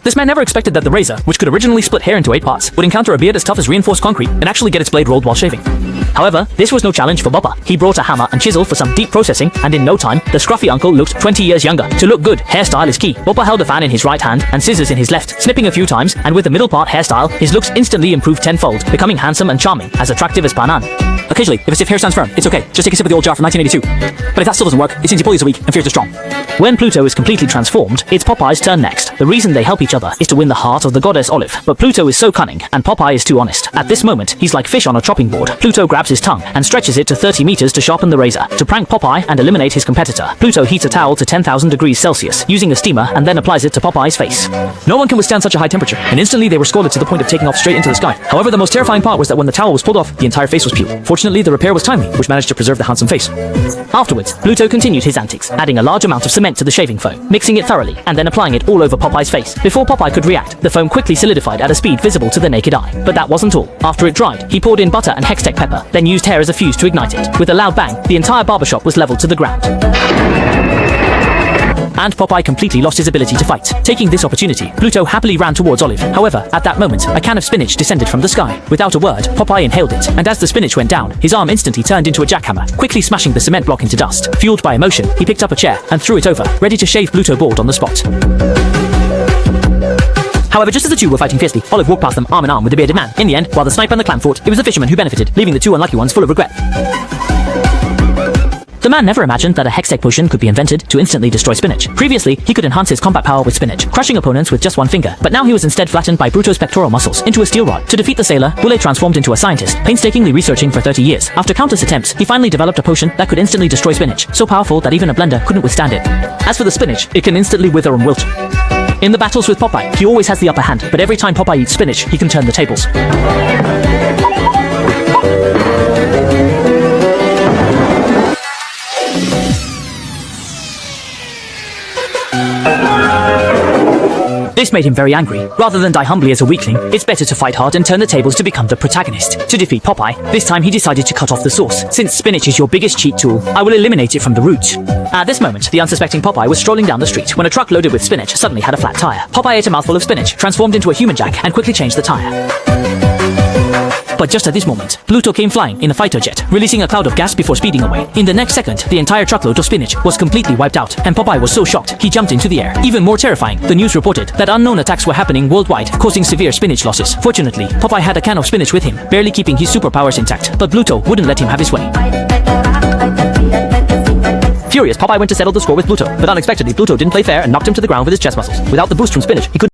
This man never expected that the razor, which could originally split hair into 8 parts, would encounter a beard as tough as reinforced concrete and actually get its blade rolled while shaving. However, this was no challenge for Papa. He brought a hammer and chisel for some deep processing, and in no time, the scruffy uncle looked 20 years younger. To look good, hairstyle is key. Papa held a fan in his right hand and scissors in his left, snipping a few times, and with the middle part hairstyle, his looks instantly improved tenfold, becoming handsome and charming, as attractive as Panan. Occasionally, if a stiff hair stands firm, it's okay. Just take a sip of the old jar from 1982. But if that still doesn't work, it seems your pulleys are weak and fears are strong. When Pluto is completely transformed, it's Popeye's turn next. The reason they help each other is to win the heart of the goddess Olive. But Pluto is so cunning, and Popeye is too honest. At this moment, he's like fish on a chopping board. Pluto grabs his tongue and stretches it to 30 meters to sharpen the razor. To prank Popeye and eliminate his competitor, Pluto heats a towel to 10,000 degrees Celsius, using a steamer, and then applies it to Popeye's face. No one can withstand such a high temperature, and instantly they were scalded to the point of taking off straight into the sky. However, the most terrifying part was that when the towel was pulled off, the entire face was peeled. Fortunately, the repair was timely, which managed to preserve the handsome face. Afterwards, Pluto continued his antics, adding a large amount of cement to the shaving foam, mixing it thoroughly, and then applying it all over Popeye's face. Before Popeye could react, the foam quickly solidified at a speed visible to the naked eye. But that wasn't all. After it dried, he poured in butter and hextech pepper, then used hair as a fuse to ignite it. With a loud bang, the entire barbershop was leveled to the ground. And Popeye completely lost his ability to fight. Taking this opportunity, Pluto happily ran towards Olive. However, at that moment, a can of spinach descended from the sky. Without a word, Popeye inhaled it, and as the spinach went down, his arm instantly turned into a jackhammer, quickly smashing the cement block into dust. Fueled by emotion, he picked up a chair and threw it over, ready to shave Pluto bald on the spot. However, just as the two were fighting fiercely, Olive walked past them arm in arm with the bearded man. In the end, while the sniper and the clam fought, it was the fisherman who benefited, leaving the two unlucky ones full of regret. The man never imagined that a hextech potion could be invented to instantly destroy spinach. Previously, he could enhance his combat power with spinach, crushing opponents with just one finger, but now he was instead flattened by Bruto's pectoral muscles into a steel rod. To defeat the sailor, Boule transformed into a scientist, painstakingly researching for 30 years. After countless attempts, he finally developed a potion that could instantly destroy spinach, so powerful that even a blender couldn't withstand it. As for the spinach, it can instantly wither and wilt. In the battles with Popeye, he always has the upper hand, but every time Popeye eats spinach, he can turn the tables. This made him very angry. Rather than die humbly as a weakling, it's better to fight hard and turn the tables to become the protagonist. To defeat Popeye, this time he decided to cut off the source. Since spinach is your biggest cheat tool, I will eliminate it from the root. At this moment, the unsuspecting Popeye was strolling down the street when a truck loaded with spinach suddenly had a flat tire. Popeye ate a mouthful of spinach, transformed into a human jack, and quickly changed the tire. But just at this moment, Pluto came flying in a fighter jet, releasing a cloud of gas before speeding away. In the next second, the entire truckload of spinach was completely wiped out, and Popeye was so shocked, he jumped into the air. Even more terrifying, the news reported that unknown attacks were happening worldwide, causing severe spinach losses. Fortunately, Popeye had a can of spinach with him, barely keeping his superpowers intact, but Pluto wouldn't let him have his way. Furious, Popeye went to settle the score with Pluto, but unexpectedly Pluto didn't play fair and knocked him to the ground with his chest muscles. Without the boost from spinach, he couldn't